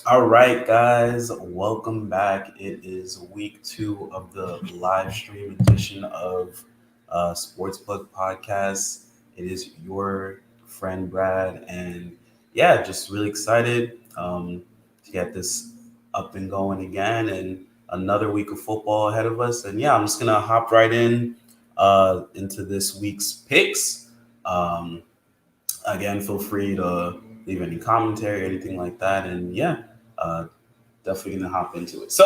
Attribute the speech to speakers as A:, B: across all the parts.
A: All right, guys, welcome back. It is week 2 of the live stream edition of Sportsbook Podcast. It is your friend Brad, and yeah, just really excited to get this up and going again, and another week of football ahead of us. And yeah, I'm just gonna hop right in into this week's picks. Um, Again, feel free to leave any commentary, anything like that, and yeah. Definitely gonna hop into it.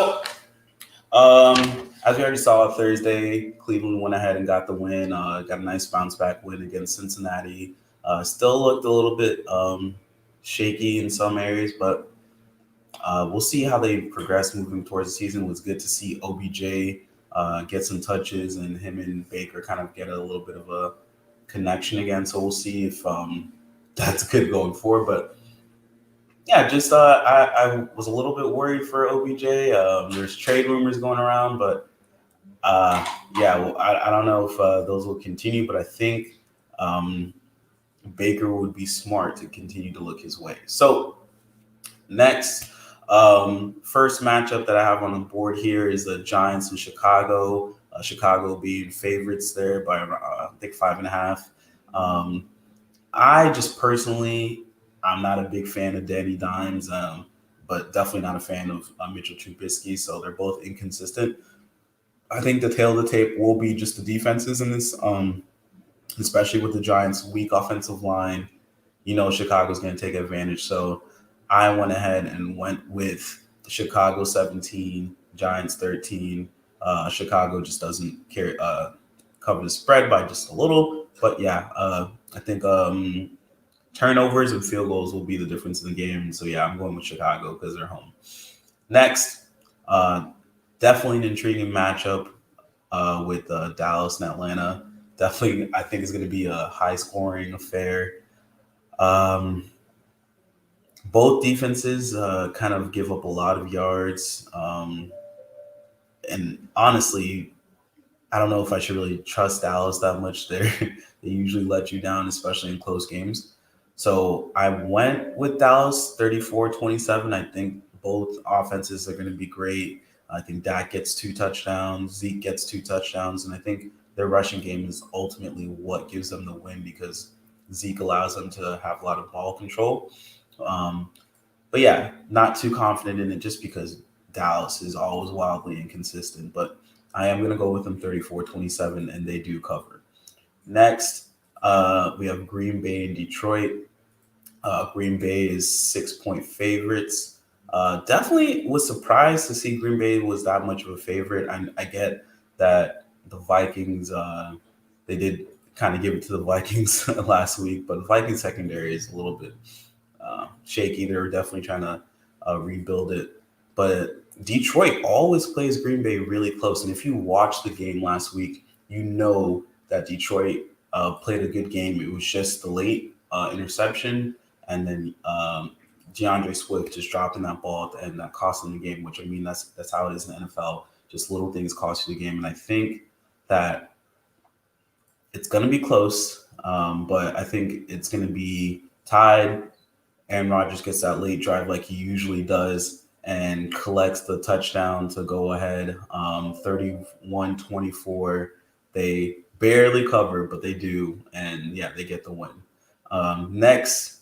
A: As we already saw Thursday, Cleveland went ahead and got the win. Got a nice bounce back win against Cincinnati. Still looked a little bit shaky in some areas, but we'll see how they progress moving towards the season. It was good to see OBJ get some touches and him and Baker kind of get a little bit of a connection again. So we'll see if that's good going forward. But yeah, just I was a little bit worried for OBJ. There's trade rumors going around, but uh, yeah, well, I don't know if those will continue, but I think um, Baker would be smart to continue to look his way. So next, first matchup that I have on the board here is the Giants in Chicago. Chicago being favorites there by I think 5.5. Um, I just personally, I'm not a big fan of Danny Dimes, but definitely not a fan of Mitchell Trubisky. So they're both inconsistent. I think the tail of the tape will be just the defenses in this, especially with the Giants' weak offensive line. You know, Chicago's going to take advantage. So I went ahead and went with Chicago 17, Giants 13. Chicago just doesn't cover the spread by just a little. But yeah, I think turnovers and field goals will be the difference in the game. So yeah, I'm going with Chicago because they're home. Next, uh, definitely an intriguing matchup with Dallas and Atlanta. Definitely, I think it's going to be a high scoring affair. Um, Both defenses kind of give up a lot of yards. And honestly, I don't know if I should really trust Dallas that much. They usually let you down, especially in close games. So I went with Dallas 34-27. I think both offenses are going to be great. I think Dak gets 2 touchdowns, Zeke gets 2 touchdowns, and I think their rushing game is ultimately what gives them the win because Zeke allows them to have a lot of ball control. Um, but yeah, not too confident in it just because Dallas is always wildly inconsistent. But I am going to go with them 34-27, and they do cover. Next, we have Green Bay and Detroit. Green Bay is 6 point favorites. Definitely was surprised to see Green Bay was that much of a favorite. I get that the Vikings, they did kind of give it to the Vikings last week, but the Vikings secondary is a little bit shaky. They're definitely trying to rebuild it. But Detroit always plays Green Bay really close. And if you watch the game last week, you know that Detroit played a good game. It was just the late interception and then DeAndre Swift just dropping that ball at the end that cost them the game. Which I mean, that's how it is in the NFL. Just little things cost you the game. And I think that it's going to be close, but I think it's going to be tied. Aaron Rodgers gets that late drive like he usually does and collects the touchdown to go ahead 31-24. They barely cover, but they do. And yeah, they get the win. Next,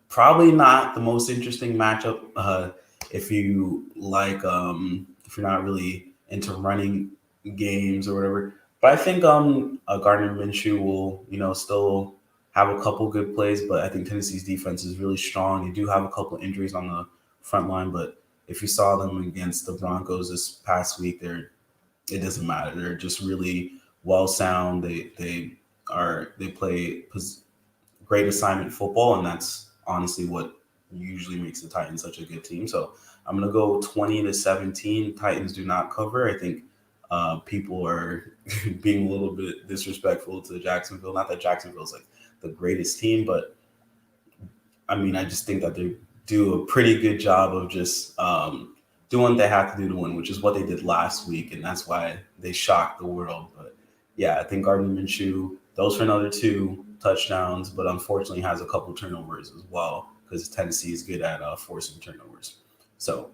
A: probably not the most interesting matchup if you like, if you're not really into running games or whatever. But I think Gardner Minshew will, still have a couple good plays, but I think Tennessee's defense is really strong. They do have a couple injuries on the front line, but if you saw them against the Broncos this past week, it doesn't matter. They're just really well sound. They play great assignment football, and that's honestly what usually makes the Titans such a good team. So I'm gonna go 20-17. Titans do not cover. I think people are being a little bit disrespectful to Jacksonville. Not that Jacksonville's like the greatest team, but I mean, I just think that they do a pretty good job of just doing what they have to do to win, which is what they did last week, and that's why they shocked the world. But yeah, I think Gardner Minshew those for another 2 touchdowns, but unfortunately has a couple turnovers as well because Tennessee is good at forcing turnovers. So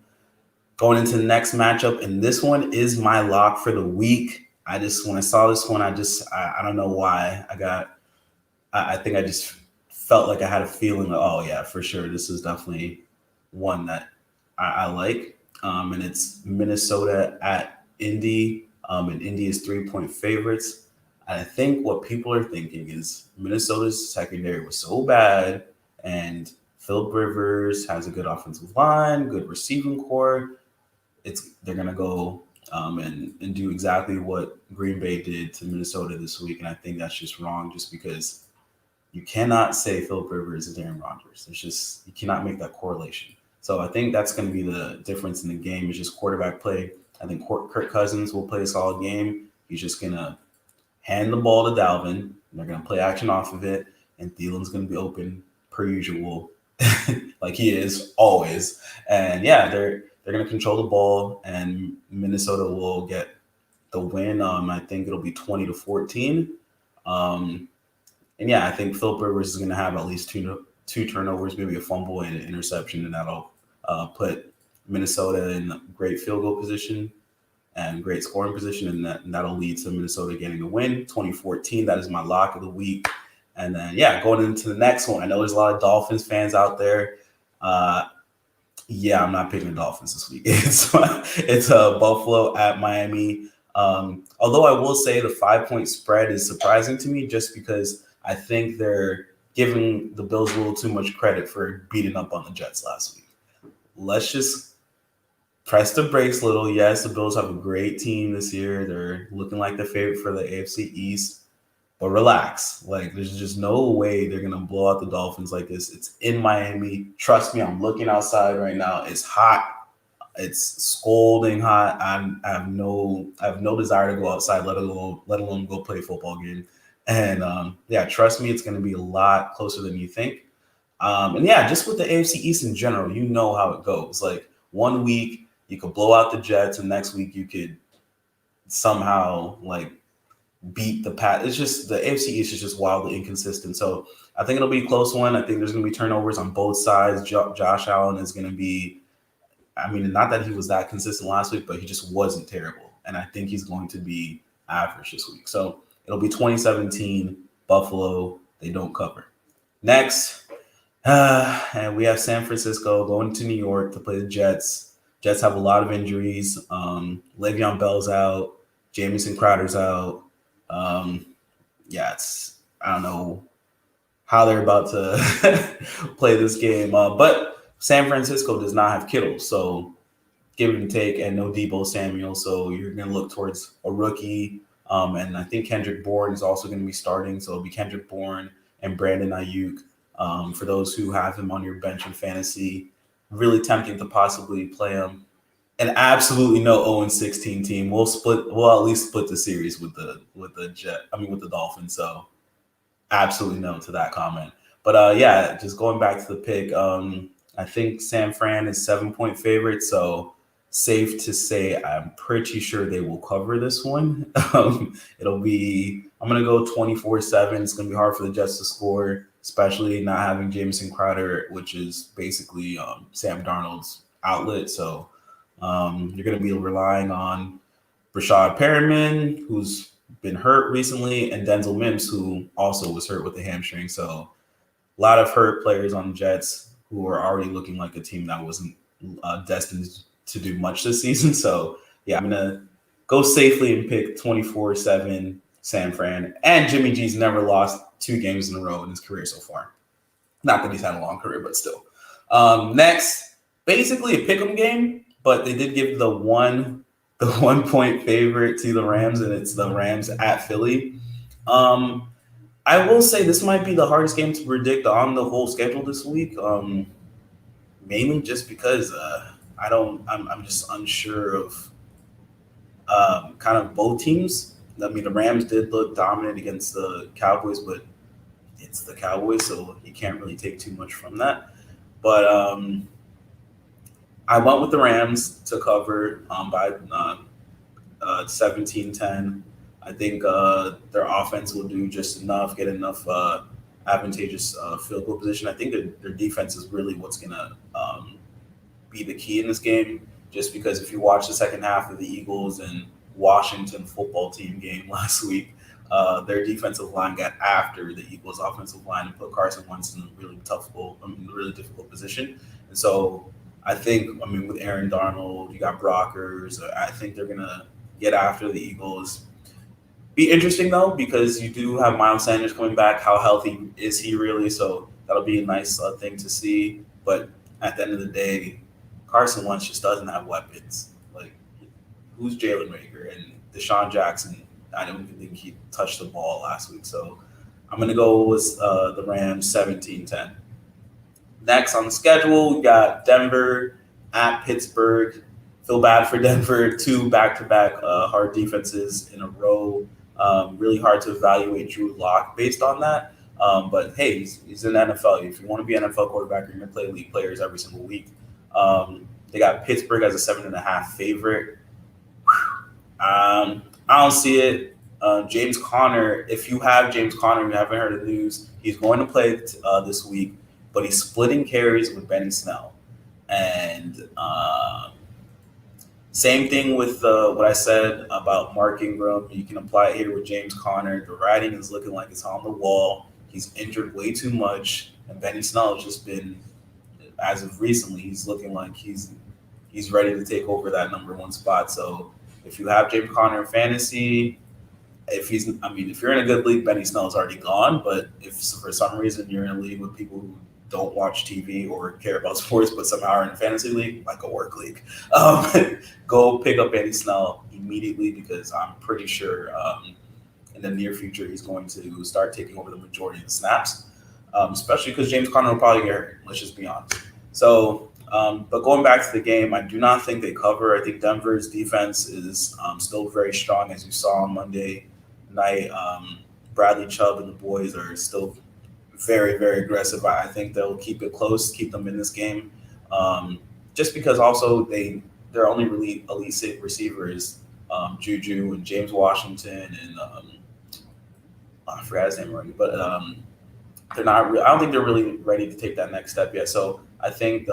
A: going into the next matchup, and this one is my lock for the week. When I saw this one, I don't know why I think I just felt like I had a feeling that, oh yeah, for sure, this is definitely one that I like. And it's Minnesota at Indy. And Indy is 3-point favorites. And I think what people are thinking is Minnesota's secondary was so bad, and Philip Rivers has a good offensive line, good receiving core. They're gonna go and do exactly what Green Bay did to Minnesota this week, and I think that's just wrong. Just because you cannot say Philip Rivers is Aaron Rodgers, you cannot make that correlation. So I think that's going to be the difference in the game. Is just quarterback play. I think Kirk Cousins will play a solid game. He's just gonna hand the ball to Dalvin, and they're gonna play action off of it, and Thielen's gonna be open per usual, like he is always. And yeah, they're going to control the ball, and Minnesota will get the win. I think it'll be 20-14. And yeah, I think Philip Rivers is going to have at least two turnovers, maybe a fumble and an interception, and that'll put Minnesota in great field goal position and great scoring position, and that'll lead to Minnesota getting the win. 2014, that is my lock of the week. And then, yeah, going into the next one, I know there's a lot of Dolphins fans out there. Yeah, I'm not picking the Dolphins this week. It's Buffalo at Miami. Although I will say the 5-point spread is surprising to me, just because I think they're giving the Bills a little too much credit for beating up on the Jets last week. Let's just press the brakes a little. Yes, the Bills have a great team this year. They're looking like the favorite for the AFC East. But relax. Like, there's just no way they're gonna blow out the Dolphins like this. It's in Miami. Trust me, I'm looking outside right now. It's hot. It's scalding hot. I have no desire to go outside, let alone go play a football game. And yeah, trust me, it's gonna be a lot closer than you think. And yeah, just with the AFC East in general, you know how it goes. Like, one week you could blow out the Jets, and next week you could somehow beat the Pat. It's just the AFC East is just wildly inconsistent. So I think it'll be a close one. I think there's going to be turnovers on both sides. Josh Allen is going to be, I mean, not that he was that consistent last week, but he just wasn't terrible. And I think he's going to be average this week. So it'll be 2017, Buffalo. They don't cover. Next, and we have San Francisco going to New York to play the Jets. Jets have a lot of injuries. Le'Veon Bell's out. Jamison Crowder's out. Yeah, I don't know how they're about to play this game, but San Francisco does not have Kittle, so give and take, and no Deebo Samuel, so you're going to look towards a rookie, and I think Kendrick Bourne is also going to be starting, so it'll be Kendrick Bourne and Brandon Ayuk. For those who have him on your bench in fantasy, really tempting to possibly play him. And absolutely no 0-16 team. We'll at least split the series with the Dolphins. So absolutely no to that comment. But yeah, just going back to the pick, I think San Fran is 7-point favorite. So safe to say I'm pretty sure they will cover this one. I'm gonna go 24-7. It's gonna be hard for the Jets to score, especially not having Jamison Crowder, which is basically Sam Darnold's outlet. So you're going to be relying on Rashad Perriman, who's been hurt recently, and Denzel Mims, who also was hurt with the hamstring. So a lot of hurt players on the Jets who are already looking like a team that wasn't destined to do much this season. So yeah, I'm going to go safely and pick 24-7 San Fran. And Jimmy G's never lost 2 games in a row in his career so far. Not that he's had a long career, but still. Next, basically a pick'em game. But they did give the 1-point favorite to the Rams, and it's the Rams at Philly. I will say this might be the hardest game to predict on the whole schedule this week, mainly just because I'm just unsure of kind of both teams. I mean, the Rams did look dominant against the Cowboys, but it's the Cowboys, so you can't really take too much from that. But I went with the Rams to cover by 17-10. I think their offense will do just enough, get enough advantageous field goal position. I think their defense is really what's going to be the key in this game. Just because if you watch the second half of the Eagles and Washington football team game last week, their defensive line got after the Eagles' offensive line and put Carson Wentz in a really difficult position. And so with Aaron Darnold, you got Brockers. I think they're gonna get after the Eagles. Be interesting though, because you do have Miles Sanders coming back. How healthy is he really? So that'll be a nice thing to see. But at the end of the day, Carson Wentz just doesn't have weapons. Like, who's Jalen Reagor and Deshaun Jackson? I don't even think he touched the ball last week. So I'm going to go with the Rams 17-10. Next on the schedule, we got Denver at Pittsburgh. Feel bad for Denver. 2 back-to-back hard defenses in a row. Really hard to evaluate Drew Lock based on that. But hey, he's in the NFL. If you want to be an NFL quarterback, you're going to play elite players every single week. They got Pittsburgh as a 7.5 favorite. I don't see it. James Conner, if you have James Conner and you haven't heard the news, he's going to play this week, but he's splitting carries with Benny Snell. And same thing with what I said about Mark Ingram. You can apply it here with James Conner. The writing is looking like it's on the wall. He's injured way too much, and Benny Snell has just been, as of recently, he's looking like he's ready to take over that number 1 spot. So if you have James Conner in fantasy, if you're in a good league, Benny Snell's already gone. But if for some reason you're in a league with people who don't watch TV or care about sports, but somehow are in a fantasy league, like a work league, go pick up Benny Snell immediately, because I'm pretty sure in the near future he's going to start taking over the majority of the snaps, especially because James Conner will probably get hurt. Let's just be honest. So, but going back to the game, I do not think they cover. I think Denver's defense is still very strong, as you saw on Monday night. Bradley Chubb and the boys are still very, very aggressive. I think they'll keep it close, keep them in this game, just because also they're only really elite receivers, Juju and James Washington and I forgot his name already, but they're not. I don't think they're really ready to take that next step yet. So I think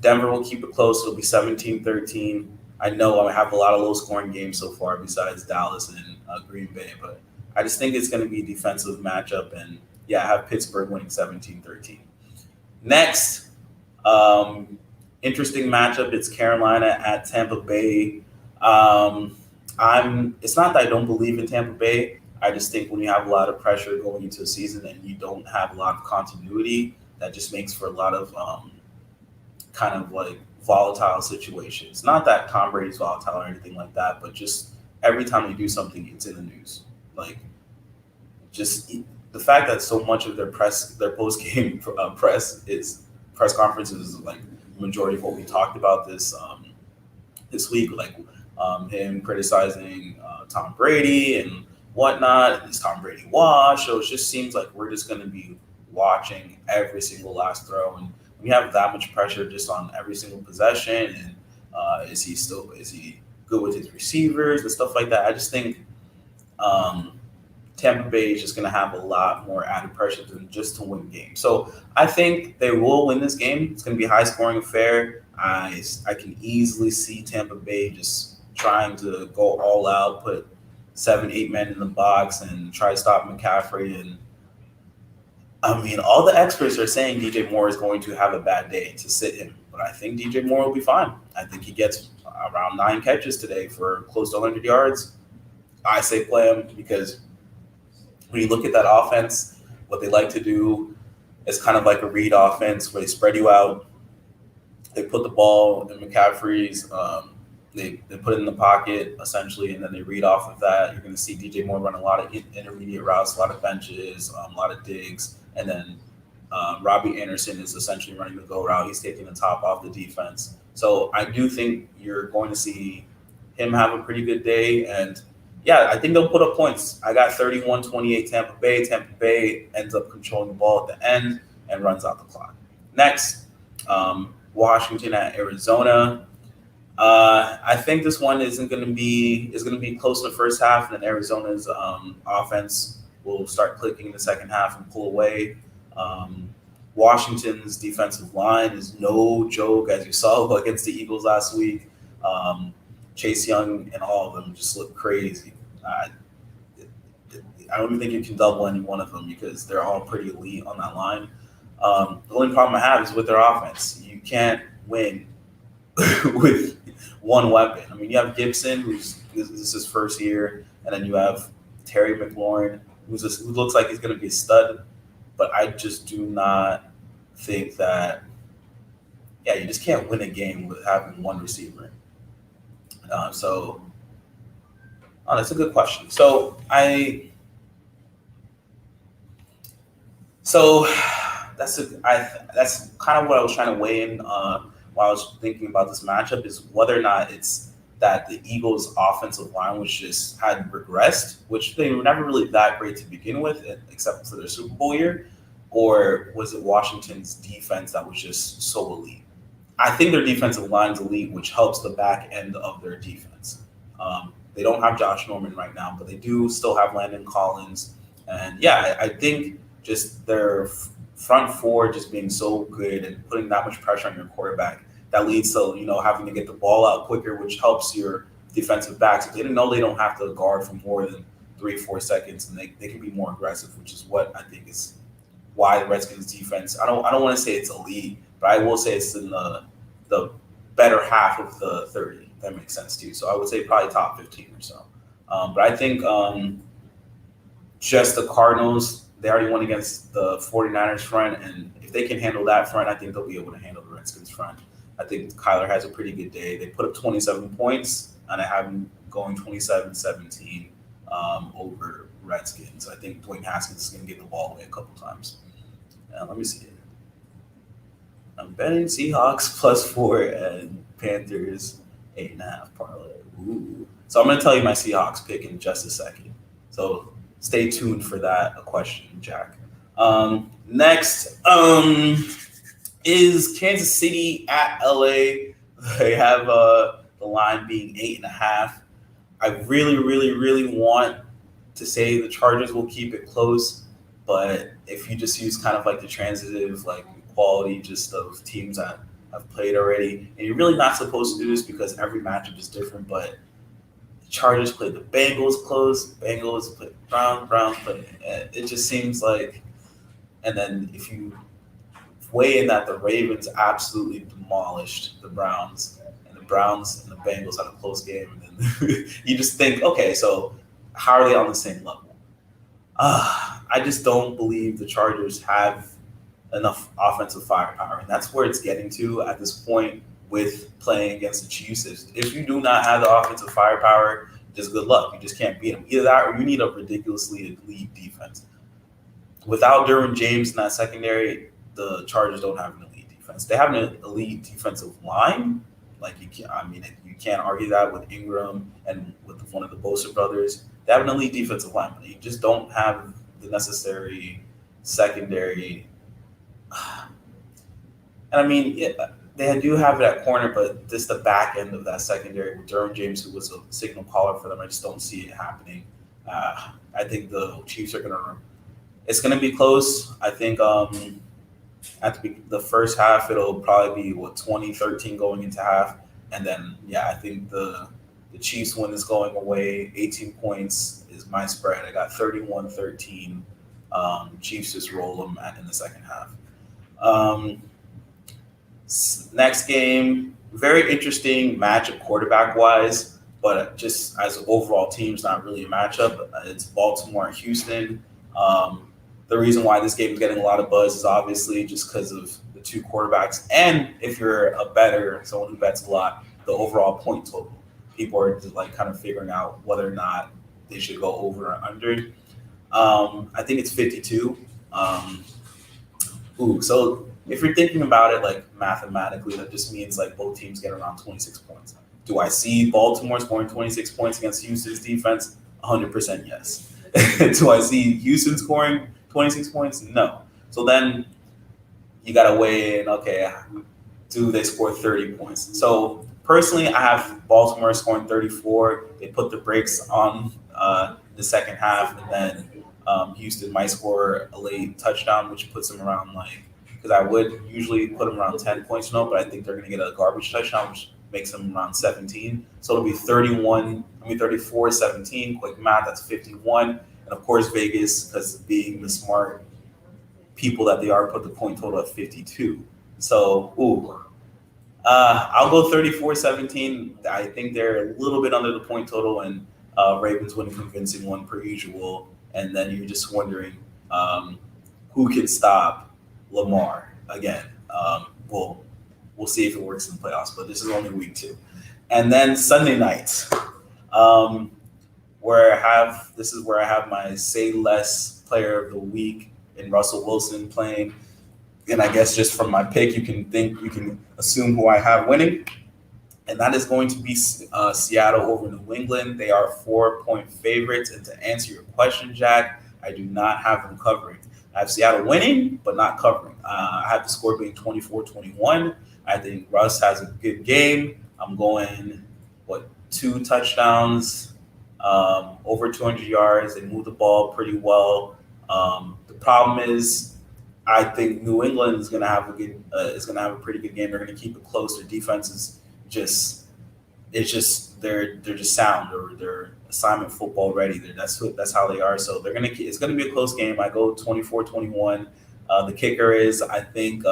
A: Denver will keep it close. It'll be 17-13. I know I have a lot of low-scoring games so far besides Dallas and Green Bay, but I just think it's going to be a defensive matchup. And, yeah, I have Pittsburgh winning 17-13. Next, interesting matchup. It's Carolina at Tampa Bay. It's not that I don't believe in Tampa Bay. I just think when you have a lot of pressure going into a season and you don't have a lot of continuity, that just makes for a lot of kind of like volatile situations. Not that Tom Brady's volatile or anything like that, but just every time they do something, it's in the news. Like, just the fact that so much of their post-game press conferences is like the majority of what we talked about this week, like him criticizing Tom Brady and whatnot, and this Tom Brady wash. So it just seems like we're just going to be watching every single last throw, and we have that much pressure just on every single possession. And is he good with his receivers and stuff like that? I just think Tampa Bay is just going to have a lot more added pressure than just to win games. So I think they will win this game. It's going to be a high-scoring affair. I can easily see Tampa Bay just trying to go all out, put 7-8 men in the box and try to stop McCaffrey. And I mean, all the experts are saying DJ Moore is going to have a bad day to sit him, but I think DJ Moore will be fine. I think he gets around 9 catches today for close to 100 yards. I say play him because when you look at that offense, what they like to do is kind of like a read offense where they spread you out. They put the ball in McCaffrey's, they put it in the pocket essentially, and then they read off of that. You're going to see DJ Moore run a lot of intermediate routes, a lot of benches, a lot of digs, and then Robbie Anderson is essentially running the go route. He's taking the top off the defense. So I do think you're going to see him have a pretty good day. And, yeah, I think they'll put up points. I got 31-28 Tampa Bay. Tampa Bay ends up controlling the ball at the end and runs out the clock. Next, Washington at Arizona. I think this one is going to be close to the first half, and then Arizona's offense will start clicking in the second half and pull away. Washington's defensive line is no joke, as you saw against the Eagles last week. Chase Young and all of them just look crazy. I don't even think you can double any one of them because they're all pretty elite on that line. The only problem I have is with their offense. You can't win with one weapon. I mean, you have Gibson, this is his first year, and then you have Terry McLaurin, who looks like he's going to be a stud. But I just do not think that, you just can't win a game with having one receiver. That's a good question. That's kind of what I was trying to weigh in while I was thinking about this matchup, is whether or not it's that the Eagles' offensive line had regressed, which they were never really that great to begin with, except for their Super Bowl year, or was it Washington's defense that was just so elite? I think their defensive line is elite, which helps the back end of their defense. They don't have Josh Norman right now, but they do still have Landon Collins. And I think just their front four just being so good and putting that much pressure on your quarterback, that leads to, having to get the ball out quicker, which helps your defensive backs. If they don't have to guard for more than 3-4 seconds, and they can be more aggressive, which is what I think is why the Redskins defense, I don't want to say it's elite, but I will say it's in the better half of the 30. That makes sense too. So I would say probably top 15 or so. But I think just the Cardinals, they already won against the 49ers front, and if they can handle that front, I think they'll be able to handle the Redskins front. I think Kyler has a pretty good day. They put up 27 points, and I have them going 27-17 over Redskins. I think Dwayne Haskins is going to get the ball away a couple times. Let me see it. I'm betting Seahawks +4 and Panthers 8.5 parlay. Ooh. So I'm going to tell you my Seahawks pick in just a second. So stay tuned for that question, Jack. Next is Kansas City at LA. They have the line being 8.5. I really, really, really want to say the Chargers will keep it close, but if you just use kind of like the transitive quality just of teams that have played already, and you're really not supposed to do this because every matchup is different, but the Chargers played the Bengals close, Bengals played Browns played, it just seems like, and then if you weigh in that the Ravens absolutely demolished the Browns, and the Browns and the Bengals had a close game, and then you just think, okay, so how are they on the same level? I just don't believe the Chargers have enough offensive firepower, and that's where it's getting to at this point with playing against the Chiefs. If you do not have the offensive firepower, just good luck. You just can't beat them. Either that, or you need a ridiculously elite defense. Without Derwin James in that secondary, the Chargers don't have an elite defense. They have an elite defensive line. You can't argue that with Ingram and with one of the Bosa brothers. They have an elite defensive line, but you just don't have the necessary secondary. And they do have it at corner, but just the back end of that secondary with Derwin James, who was a signal caller for them, I just don't see it happening. I think the Chiefs it's going to be close. I think at the first half, it'll probably be 20-13 going into half. And then, I think the Chiefs win is going away. 18 points is my spread. I got 31-13. Chiefs just roll them in the second half. Next game, very interesting matchup quarterback-wise, but just as overall teams, not really a matchup. It's Baltimore and Houston. The reason why this game is getting a lot of buzz is obviously just because of the two quarterbacks. And if you're a bettor, someone who bets a lot, the overall point total. People are just kind of figuring out whether or not they should go over or under. I think it's 52. So if you're thinking about it mathematically, that just means both teams get around 26 points. Do I see Baltimore scoring 26 points against Houston's defense? 100% yes. Do I see Houston scoring 26 points? No. So then you got to weigh in, okay, do they score 30 points? So personally, I have Baltimore scoring 34. They put the brakes on the second half, and then Houston might score a late touchdown, which puts them around like, because I would usually put them around 10 points, but I think they're going to get a garbage touchdown, which makes them around 17. So it'll be 34-17. Quick math, that's 51. And of course, Vegas, because being the smart people that they are, put the point total at 52. So, I'll go 34-17. I think they're a little bit under the point total, and Ravens win a convincing one per usual. And then you're just wondering who can stop Lamar again. We'll see if it works in the playoffs, but this is only week 2. And then Sunday night, um, this is where I have my say less player of the week in Russell Wilson playing. And I guess just from my pick, you can assume who I have winning, and that is going to be Seattle over New England. They are 4-point favorites. And to answer your question, Jack, I do not have them covering. I have Seattle winning, but not covering. I have the score being 24-21. I think Russ has a good game. I'm going, 2 touchdowns, over 200 yards. They move the ball pretty well. The problem is, I think New England is going to have a pretty good game. They're going to keep it close. Their defense is they're just sound. They're assignment football ready. That's how they are. So it's gonna be a close game. I go 24-21. The kicker is, I think,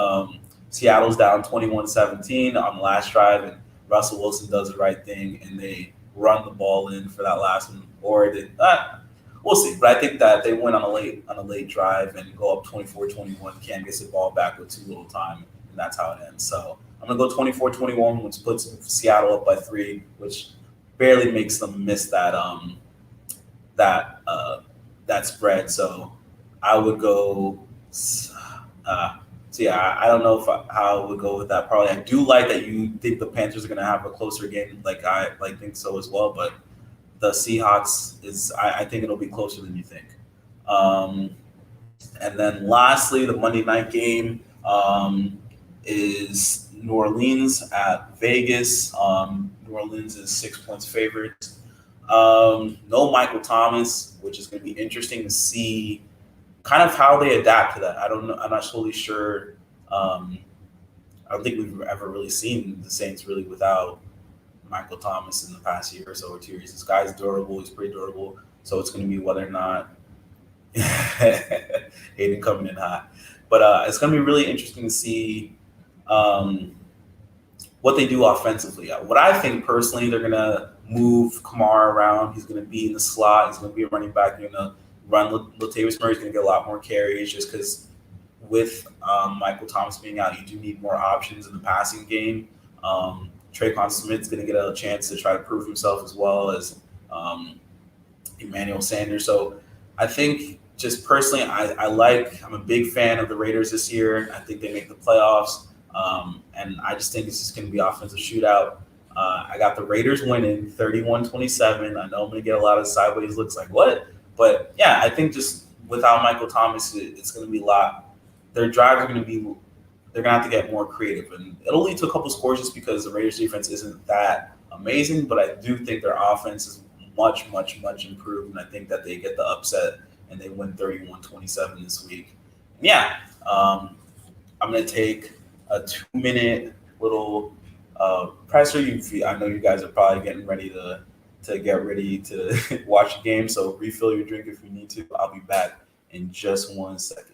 A: Seattle's down 21-17 on the last drive, and Russell Wilson does the right thing and they run the ball in for that last one, we'll see. But I think that they win on a late drive and go up 24-21. Cam gets the ball back with too little time, and that's how it ends. So I'm gonna go 24-21, which puts Seattle up by 3, which barely makes them miss that spread. So I would go. So yeah, I don't know how I would go with that. Probably I do like that you think the Panthers are going to have a closer game. I think so as well. But the Seahawks I think it'll be closer than you think. Um, and then lastly, the Monday night game is New Orleans at Vegas. New Orleans is 6 points favorite. No Michael Thomas, which is going to be interesting to see kind of how they adapt to that. I don't know. I'm not totally sure. I don't think we've ever really seen the Saints really without Michael Thomas in the past year or so, or 2 years. This guy's durable. He's pretty durable. So it's going to be whether or not Hayden coming in hot. But it's going to be really interesting to see what they do offensively. What I think personally, they're going to move Kamara around. He's going to be in the slot. He's going to be a running back. You're going to run. Latavius Murray's going to get a lot more carries just because with Michael Thomas being out, you do need more options in the passing game. Traquan Smith's going to get a chance to try to prove himself as well as Emmanuel Sanders. So I think just personally, I'm a big fan of the Raiders this year. I think they make the playoffs. And I just think it's just going to be offensive shootout. I got the Raiders winning 31-27. I know I'm going to get a lot of sideways looks like, what? But yeah, I think just without Michael Thomas, it's going to be a lot. Their drives are going to be, they're going to have to get more creative. And it'll lead to a couple scores just because the Raiders defense isn't that amazing. But I do think their offense is much, much, much improved. And I think that they get the upset and they win 31-27 this week. And yeah, I'm going to take a 2-minute little presser. I know you guys are probably getting ready to get ready to watch the game. So refill your drink if you need to. I'll be back in just 1 second.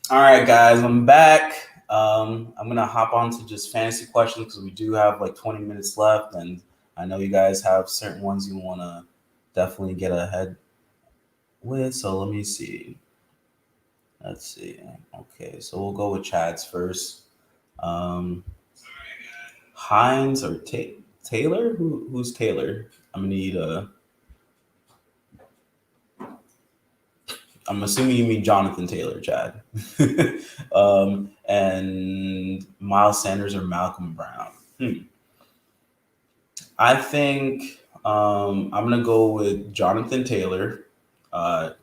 A: All right, guys, I'm back. I'm gonna hop on to just fantasy questions because we do have like 20 minutes left, and I know you guys have certain ones you want to definitely get ahead with. So let me see. Let's see. Okay, so we'll go with Chad's first. Um, Hines or Taylor? Who's Taylor? I'm gonna need a. I'm assuming you mean Jonathan Taylor, Chad. And Miles Sanders or Malcolm Brown. I think I'm gonna go with Jonathan Taylor,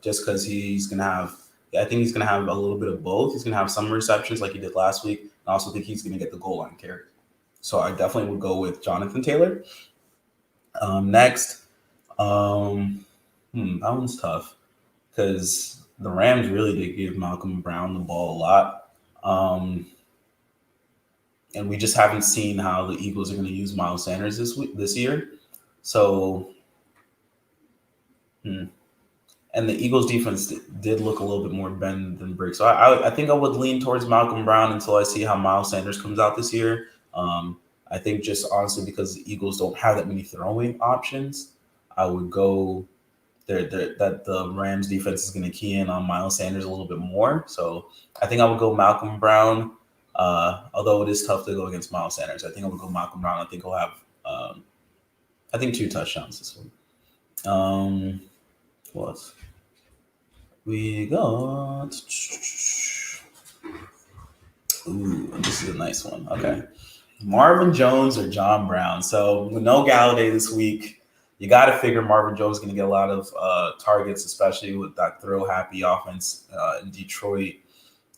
A: just because he's gonna have. I think he's gonna have a little bit of both. He's gonna have some receptions like he did last week, and I also think he's gonna get the goal line carry. So I definitely would go with Jonathan Taylor. Next, um, that one's tough because the Rams really did give Malcolm Brown the ball a lot. Um, and we just haven't seen how the Eagles are going to use Miles Sanders this year. So, hmm. And the Eagles defense did look a little bit more bend than brick. So I think I would lean towards Malcolm Brown until I see how Miles Sanders comes out this year. I think just honestly because the Eagles don't have that many throwing options, I would go that the Rams defense is going to key in on Miles Sanders a little bit more. So I think I would go Malcolm Brown. Although it is tough to go against Miles Sanders, I think I would go Malcolm Brown. I think he'll have, I think 2 touchdowns this one. What we got? Ooh, this is a nice one. Okay, Marvin Jones or John Brown. So with no Galladay this week, you got to figure Marvin Jones is going to get a lot of targets, especially with that throw happy offense in Detroit.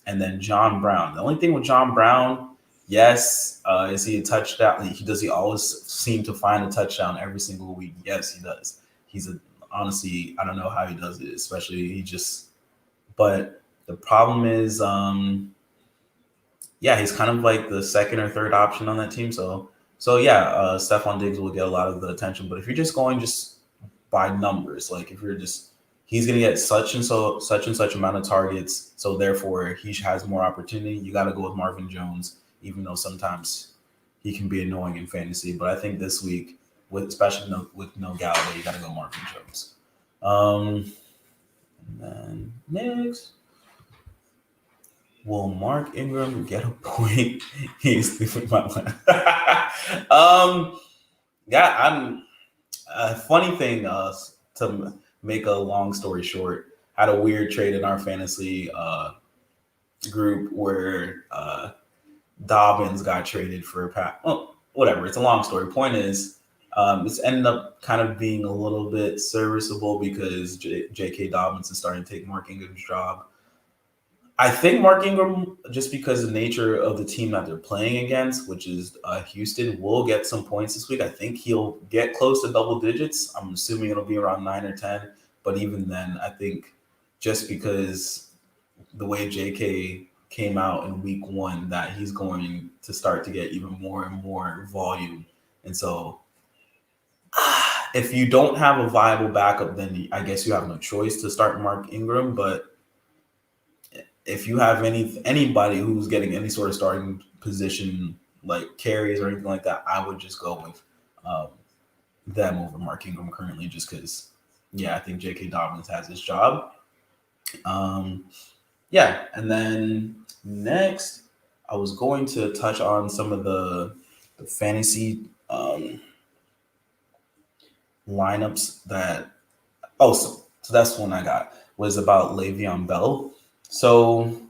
A: And then John Brown. The only thing with John Brown, yes, is he a touchdown? Does he always seem to find a touchdown every single week? Yes, he does. He's a honestly, I don't know how he does it, especially he just. But the problem is, yeah, he's kind of like the second or third option on that team. So yeah, Stephon Diggs will get a lot of the attention. But if you're just going just by numbers, like if you're just he's going to get such and such amount of targets, so therefore he has more opportunity. You got to go with Marvin Jones, even though sometimes he can be annoying in fantasy. But I think this week, with no Galladay, you got to go Marvin Jones. And then next. Will Mark Ingram get a point? He's leaving my line. Yeah, I'm. A funny thing to make a long story short, had a weird trade in our fantasy group where Dobbins got traded for Pat. Well, whatever. It's a long story. Point is, it's ended up kind of being a little bit serviceable because J.K. Dobbins is starting to take Mark Ingram's job. I think Mark Ingram, just because of the nature of the team that they're playing against, which is Houston, will get some points this week. I think he'll get close to double digits. I'm assuming it'll be around 9 or 10. But even then, I think just because the way JK came out in week 1, that he's going to start to get even more and more volume. And so if you don't have a viable backup, then I guess you have no choice to start Mark Ingram. But if you have anybody who's getting any sort of starting position like carries or anything like that, I would just go with them over Mark Ingram currently, just because, yeah, I think J.K. Dobbins has his job. Yeah, and then next, I was going to touch on some of the fantasy lineups that. Oh, so that's one I got was about Le'Veon Bell. So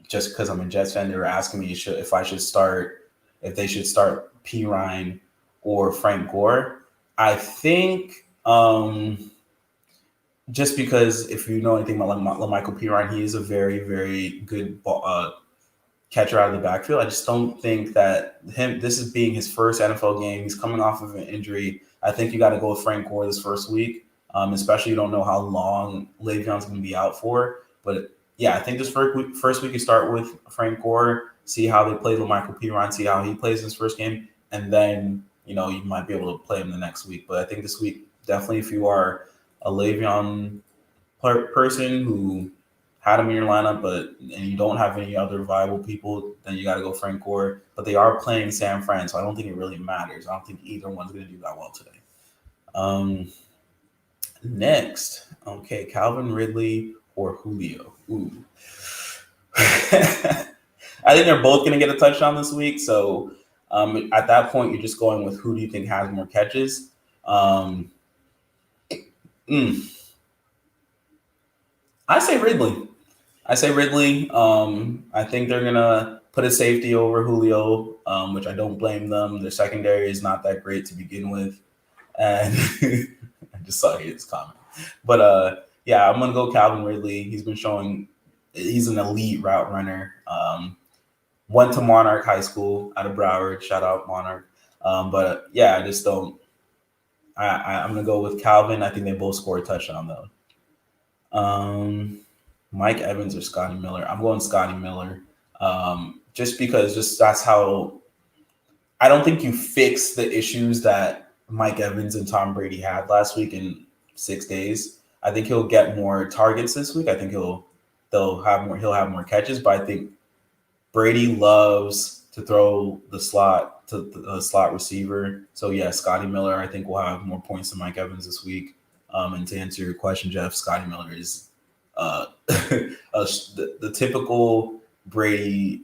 A: just because I'm a Jets fan, they were asking me if they should start P. Ryan or Frank Gore. I think just because if you know anything about Michael P. Ryan, he is a very, very good catcher out of the backfield. I just don't think that this is being his first NFL game. He's coming off of an injury. I think you got to go with Frank Gore this first week, especially you don't know how long Le'Veon's going to be out for. But yeah, I think this first week you start with Frank Gore, see how they play with Michael P. Ryan, see how he plays his first game, and then you might be able to play him the next week. But I think this week, definitely if you are a Le'Veon person who had him in your lineup, and you don't have any other viable people, then you got to go Frank Gore. But they are playing San Fran, so I don't think it really matters. I don't think either one's going to do that well today. Next, okay, Calvin Ridley or Julio. Ooh. I think they're both going to get a touchdown this week. So at that point, you're just going with who do you think has more catches. I say Ridley. I think they're going to put a safety over Julio, which I don't blame them. Their secondary is not that great to begin with. And I just saw his comment. But yeah, I'm going to go Calvin Ridley. He's been showing he's an elite route runner. Went to Monarch High School out of Broward. Shout out Monarch. But yeah, I just don't. I'm going to go with Calvin. I think they both score a touchdown, though. Mike Evans or Scotty Miller? I'm going Scotty Miller. Just because that's how – I don't think you fix the issues that Mike Evans and Tom Brady had last week in 6 days. I think he'll get more targets this week. I think he'll have more catches, but I think Brady loves to throw the slot to the slot receiver. So yeah, Scotty Miller I think will have more points than Mike Evans this week. And to answer your question, Jeff, Scotty Miller is the typical Brady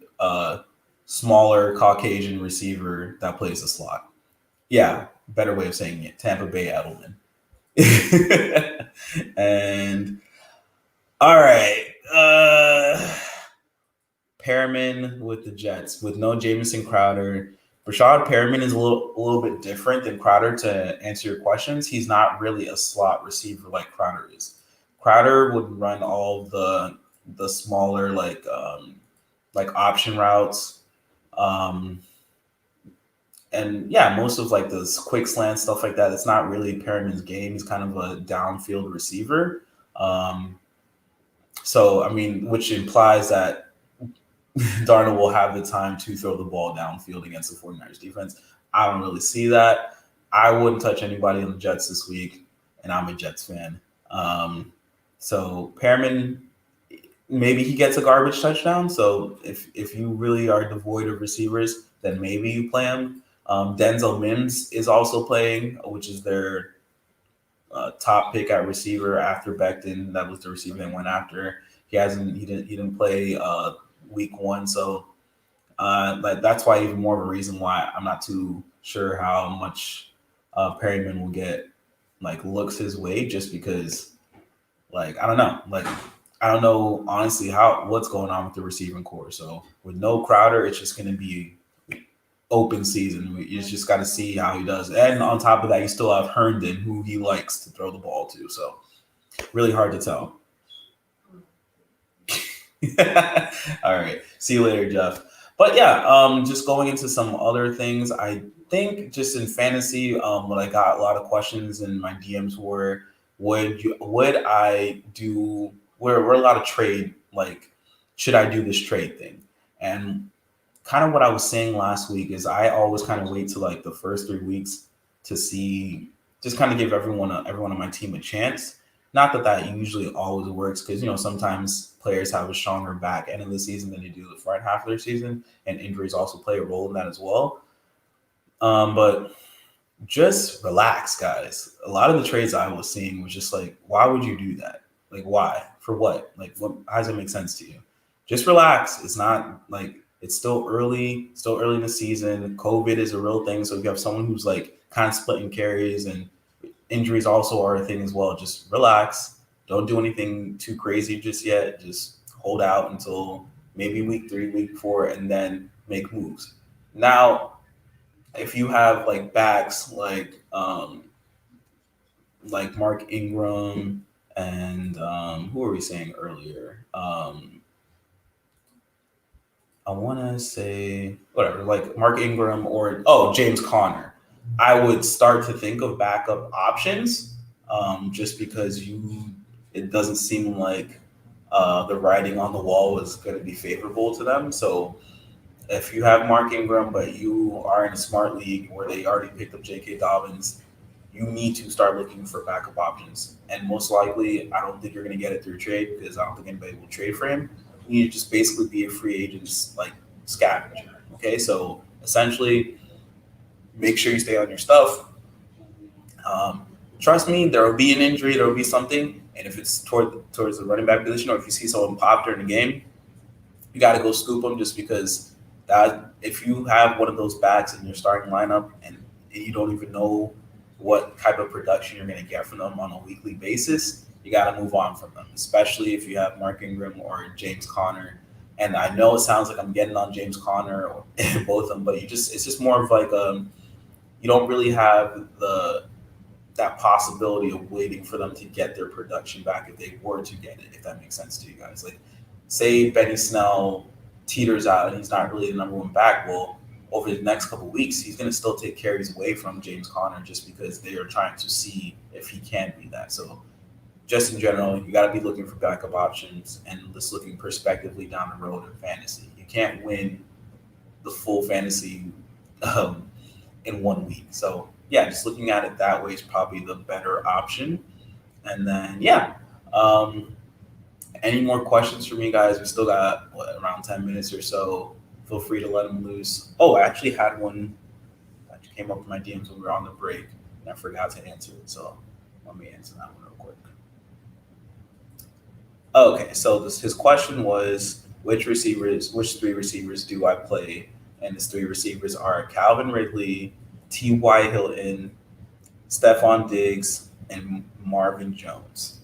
A: smaller Caucasian receiver that plays the slot. Yeah, better way of saying it. Tampa Bay Edelman. And all right. Perriman with the Jets with no Jamison Crowder. Rashad Perriman is a little bit different than Crowder. To answer your questions, he's not really a slot receiver like Crowder is. Crowder would run all the smaller like option routes, and yeah, most of like this quick slant stuff like that. It's not really Perriman's game. He's kind of a downfield receiver. So I mean, which implies that Darnold will have the time to throw the ball downfield against the 49ers defense. I don't really see that. I wouldn't touch anybody on the Jets this week, and I'm a Jets fan. So Perriman, maybe he gets a garbage touchdown. So if you really are devoid of receivers, then maybe you play him. Denzel Mims is also playing, which is their top pick at receiver after Becton. That was the receiver they went after. He didn't play week 1, so that's why even more of a reason why I'm not too sure how much Perriman will get like looks his way, just because like I don't know honestly what's going on with the receiving core. So with no Crowder, it's just going to be open season. You just got to see how he does. And on top of that, you still have Herndon, who he likes to throw the ball to. So really hard to tell. All right. See you later, Jeff. But yeah, just going into some other things. I think just in fantasy, what I got a lot of questions in my DMs were, would I do we're a lot of trade, like should I do this trade thing? And kind of what I was saying last week is I always kind of wait till like the first 3 weeks to see, just kind of give everyone on my team a chance. Not that usually always works, because sometimes players have a stronger back end of the season than they do the front half of their season, and injuries also play a role in that as well. But just relax, guys. A lot of the trades I was seeing was just like, why would you do that? Like, why? For what? Like, how does it make sense to you? Just relax. It's not like, it's still early in the season. COVID is a real thing. So if you have someone who's like kind of splitting carries, and injuries also are a thing as well, just relax. Don't do anything too crazy just yet. Just hold out until maybe week 3, week 4, and then make moves. Now, if you have like backs like Mark Ingram and who were we saying earlier? I want to say whatever, like Mark Ingram or James Conner. I would start to think of backup options, just because it doesn't seem like the writing on the wall is going to be favorable to them. So if you have Mark Ingram, but you are in a smart league where they already picked up J.K. Dobbins, you need to start looking for backup options. And most likely, I don't think you're going to get it through trade because I don't think anybody will trade for him. You need to just basically be a free agent's like scavenger. Okay, so essentially, make sure you stay on your stuff. Um, Trust me, there will be an injury, there will be something, and if it's towards the running back position, or if you see someone pop during the game, you got to go scoop them just because that if you have one of those backs in your starting lineup and you don't even know what type of production you're going to get from them on a weekly basis, you got to move on from them, especially if you have Mark Ingram or James Conner. And I know it sounds like I'm getting on James Conner or both of them, but it's just more of like you don't really have that possibility of waiting for them to get their production back if they were to get it, if that makes sense to you guys. Like, say Benny Snell teeters out and he's not really the number one back. Well, over the next couple of weeks, he's going to still take carries away from James Conner just because they are trying to see if he can be that. So, just in general, you got to be looking for backup options and just looking prospectively down the road in fantasy. You can't win the full fantasy in 1 week. So, yeah, just looking at it that way is probably the better option. And then, yeah. Any more questions for me, guys? We still got around 10 minutes or so. Feel free to let them loose. Oh, I actually had one that came up in my DMs when we were on the break, and I forgot to answer it. So let me answer that one real quick. Okay, so his question was, which three receivers do I play? And his three receivers are Calvin Ridley, T.Y. Hilton, Stephon Diggs, and Marvin Jones.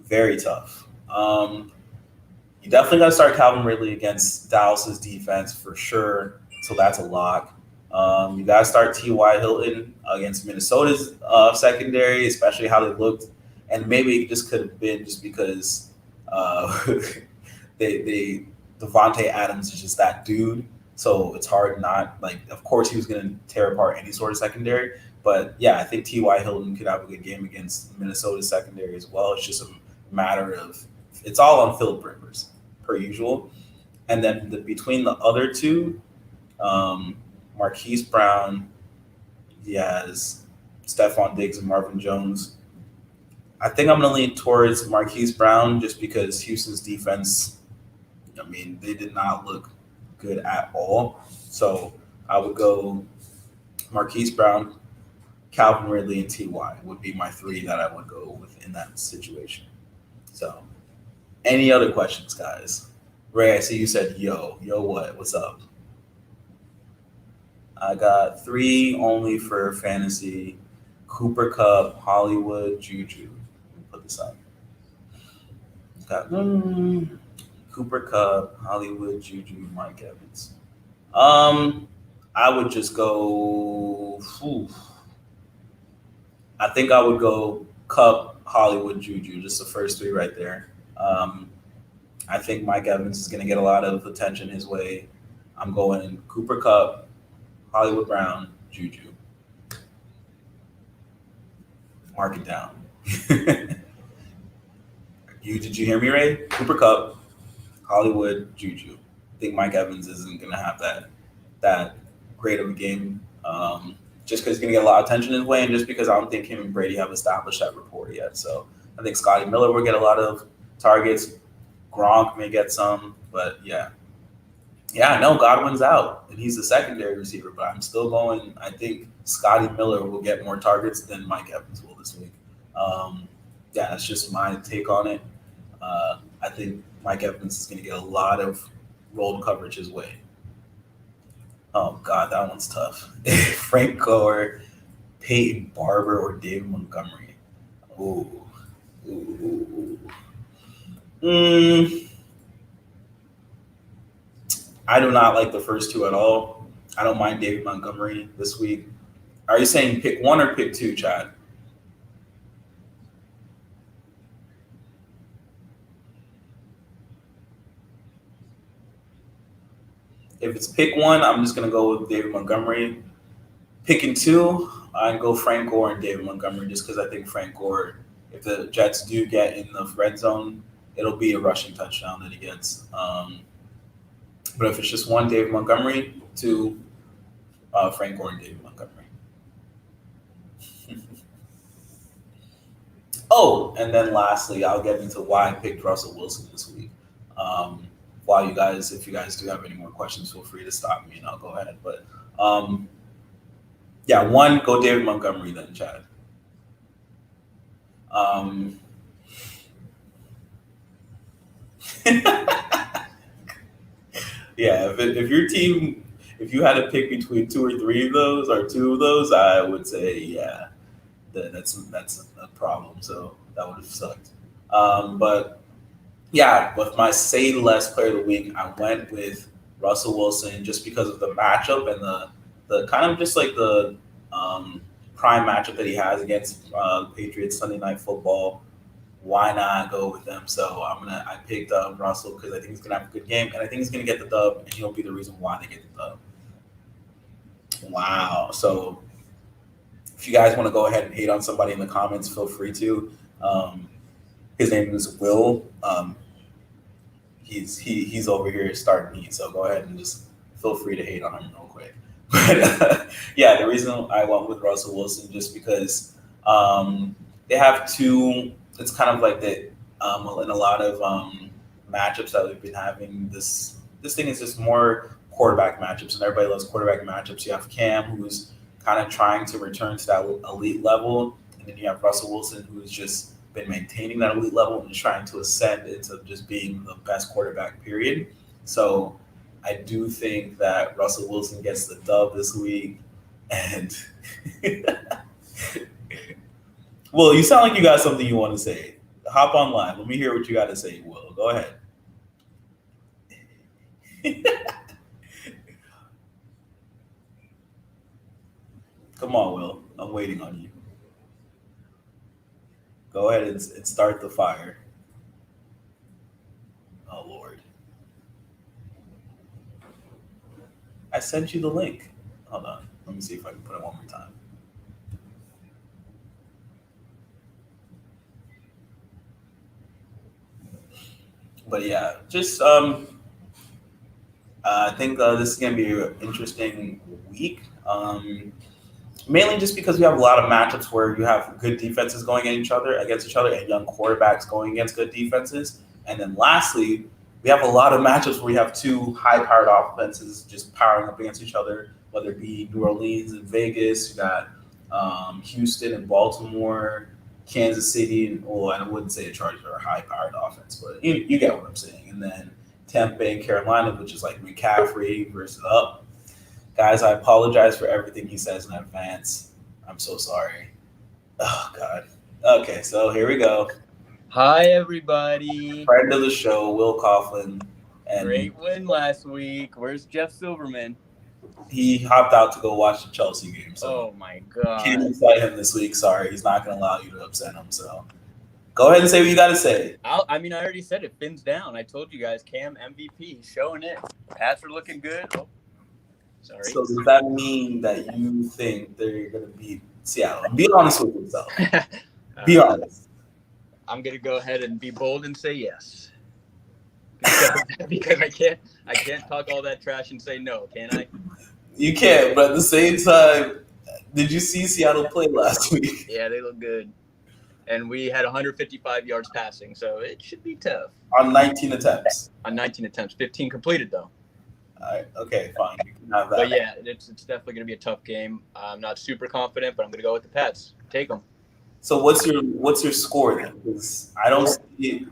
A: Very tough. You definitely got to start Calvin Ridley against Dallas's defense for sure. So that's a lock. You got to start T.Y. Hilton against Minnesota's secondary, especially how they looked. And maybe it just could have been just because Devontae Adams is just that dude. So it's hard not like. Of course, he was going to tear apart any sort of secondary. But yeah, I think T.Y. Hilton could have a good game against Minnesota's secondary as well. It's just a matter of it's all on Philip Rivers per usual, and then between the other two, Marquise Brown, he has Stephon Diggs and Marvin Jones. I think I'm going to lean towards Marquise Brown just because Houston's defense, I mean, they did not look good at all. So I would go Marquise Brown, Calvin Ridley, and T.Y. would be my three that I would go with in that situation. So, any other questions, guys? Ray, I see you said, yo, what? What's up? I got three only for fantasy. Cooper Kupp, Hollywood, Juju. Let me put this up. Got Cooper Kupp, Hollywood, Juju, Mike Evans. I would just go. I think I would go Kupp, Hollywood, Juju, just the first three right there. I think Mike Evans is going to get a lot of attention his way. I'm going Cooper Kupp, Hollywood Brown, Juju. Mark it down. Did you hear me, Ray? Cooper Kupp, Hollywood, Juju. I think Mike Evans isn't going to have that great of a game. Just because he's going to get a lot of attention his way, and just because I don't think him and Brady have established that rapport yet. So I think Scotty Miller will get a lot of targets. Gronk may get some, but yeah. Yeah, I know Godwin's out, and he's the secondary receiver, but I'm still going. I think Scotty Miller will get more targets than Mike Evans will this week. Yeah, that's just my take on it. I think Mike Evans is going to get a lot of rolled coverage his way. Oh, God, that one's tough. Frank Gore, Peyton Barber, or David Montgomery. Ooh. I do not like the first two at all. I don't mind David Montgomery this week. Are you saying pick one or pick two, Chad? If it's pick one, I'm just going to go with David Montgomery. Picking two, I'd go Frank Gore and David Montgomery just because I think Frank Gore, if the Jets do get in the red zone, it'll be a rushing touchdown that he gets. But if it's just one, David Montgomery, two, Frank Gore and David Montgomery. Oh, and then lastly, I'll get into why I picked Russell Wilson this week. While if you guys do have any more questions, feel free to stop me and I'll go ahead. But yeah, one, go David Montgomery then, Chad. Yeah, if your team, if you had to pick between two or three of those or two of those, I would say yeah, that's a problem. So that would have sucked. But yeah, with my say less player of the week, I went with Russell Wilson just because of the matchup and the kind of just like the prime matchup that he has against Patriots Sunday Night Football. Why not go with them? So I picked Russell because I think he's gonna have a good game and I think he's gonna get the dub and he'll be the reason why they get the dub. Wow. So if you guys want to go ahead and hate on somebody in the comments, feel free to. His name is Will. He's over here starting heat, so go ahead and just feel free to hate on him real quick. But yeah, the reason I went with Russell Wilson just because they have two. It's kind of like that in a lot of matchups that we've been having. This thing is just more quarterback matchups, and everybody loves quarterback matchups. You have Cam, who's kind of trying to return to that elite level, and then you have Russell Wilson, who's just been maintaining that elite level and trying to ascend into just being the best quarterback, period. So I do think that Russell Wilson gets the dub this week. And Will, you sound like you got something you want to say. Hop online. Let me hear what you got to say, Will. Go ahead. Come on, Will. I'm waiting on you. Go ahead and start the fire. Oh, Lord. I sent you the link. Hold on. Let me see if I can put it one more time. But yeah, just I think this is going to be an interesting week. Mainly just because we have a lot of matchups where you have good defenses going against each other, and young quarterbacks going against good defenses. And then lastly, we have a lot of matchups where we have two high-powered offenses just powering up against each other, whether it be New Orleans and Vegas. You got Houston and Baltimore, Kansas City, and I wouldn't say the Chargers are a high-powered offense, but you get what I'm saying. And then Tampa Bay and Carolina, which is like McCaffrey versus up. Guys, I apologize for everything he says in advance. I'm so sorry. Oh, God. Okay, so here we go.
B: Hi, everybody.
A: Friend of the show, Will Coughlin. And
B: great win last week. Where's Jeff Silverman?
A: He hopped out to go watch the Chelsea game. So
B: oh, my God.
A: Can't invite him this week. Sorry, he's not going to allow you to upset him. So go ahead and say what you got to say.
B: I already said it. Fins down. I told you guys, Cam MVP, showing it. Pats are looking good. Oh. Sorry.
A: So does that mean that you think they're going to beat Seattle? Be honest with yourself. Be honest.
B: I'm going to go ahead and be bold and say yes. Because I can't talk all that trash and say no, can I?
A: You can't, but at the same time, did you see Seattle play last week?
B: Yeah, they look good. And we had 155 yards passing, so it should be tough.
A: On 19 attempts.
B: 15 completed, though.
A: All right. Okay, fine. You can have that.
B: But yeah, it's definitely going to be a tough game. I'm not super confident, but I'm going to go with the Pats. Take them.
A: So what's your score then? Because I don't see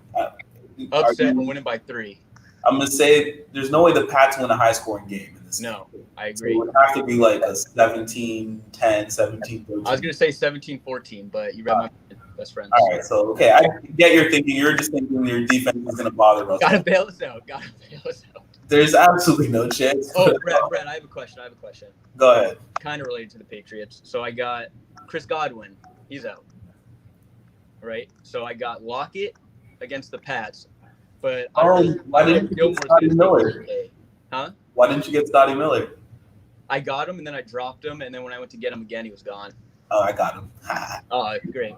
B: upset. We're winning by 3.
A: I'm going to say there's no way the Pats win a high-scoring game in this game.
B: No, I agree.
A: So it would have to be like a 17-10, 17-13.
B: I was going to say 17-14, but you read my best friend.
A: All right, so, okay, I get your thinking. You're just thinking your defense is going to bother us.
B: Got to bail us out.
A: There's absolutely no chance.
B: Oh, Brad, I have a question.
A: Go ahead.
B: Kind of related to the Patriots. So I got Chris Godwin. He's out. Right? So I got Lockett against the Pats. But
A: why didn't you get Scotty Miller?
B: Huh?
A: Why didn't you get Scotty Miller?
B: I got him, and then I dropped him, and then when I went to get him again, he was gone.
A: Oh, I got him.
B: Oh, great.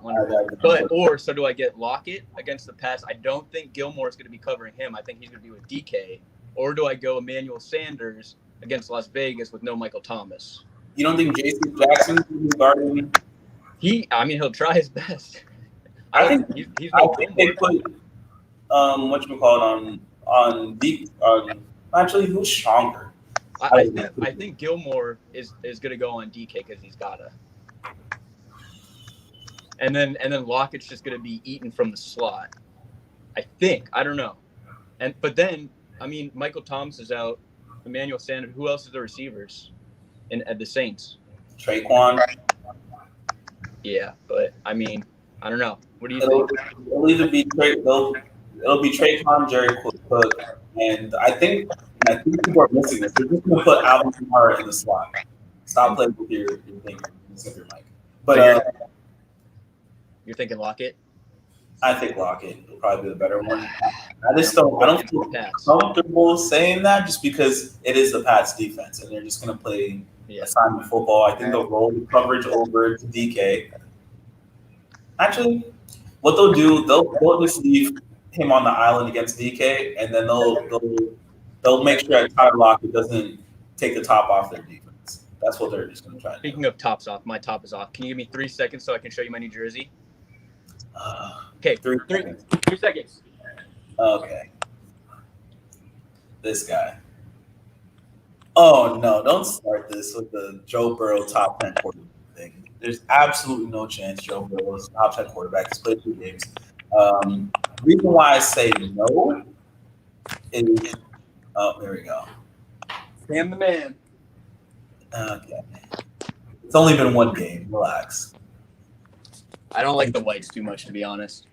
B: So do I get Lockett against the Pats? I don't think Gilmore is going to be covering him. I think he's going to be with DK. Or do I go Emmanuel Sanders against Las Vegas with no Michael Thomas?
A: You don't think J.C. Jackson is guarding?
B: He'll try his best. I think he's no
A: they put on actually who's stronger?
B: I think Gilmore is going to go on DK because he's gotta. And then Lockett's just going to be eaten from the slot. I think. I don't know. But then, I mean, Michael Thomas is out. Emmanuel Sanders. Who else is the receivers at the Saints?
A: Traquan.
B: Yeah, but I mean, I don't know. What do you think?
A: It'll either be it'll be Traquan, Jerry Cook, and I think people are missing this. They're just going to put Alvin Kamara in the slot. Stop playing with your thing, your mic. But
B: you're thinking Lockett?
A: I think Lockett will probably be the better one. I don't feel comfortable saying that just because it is the Pats defense and they're just going to play assignment football. I think they'll roll the coverage over to DK. Actually, what they'll do, they'll just leave him on the island against DK, and then they'll make sure that Tyler Lockett doesn't take the top off their defense. That's what they're just going to try.
B: Speaking of tops off, my top is off. Can you give me 3 seconds so I can show you my New Jersey? Okay, 3 seconds.
A: Okay. This guy. Oh, no, don't start this with the Joe Burrow top 10 quarterback thing. There's absolutely no chance Joe Burrow is top 10 quarterback. He's played 2 games. The reason why I say no is there we go.
B: Sam the man.
A: Okay. It's only been 1 game. Relax.
B: I don't like the Whites too much, to be honest.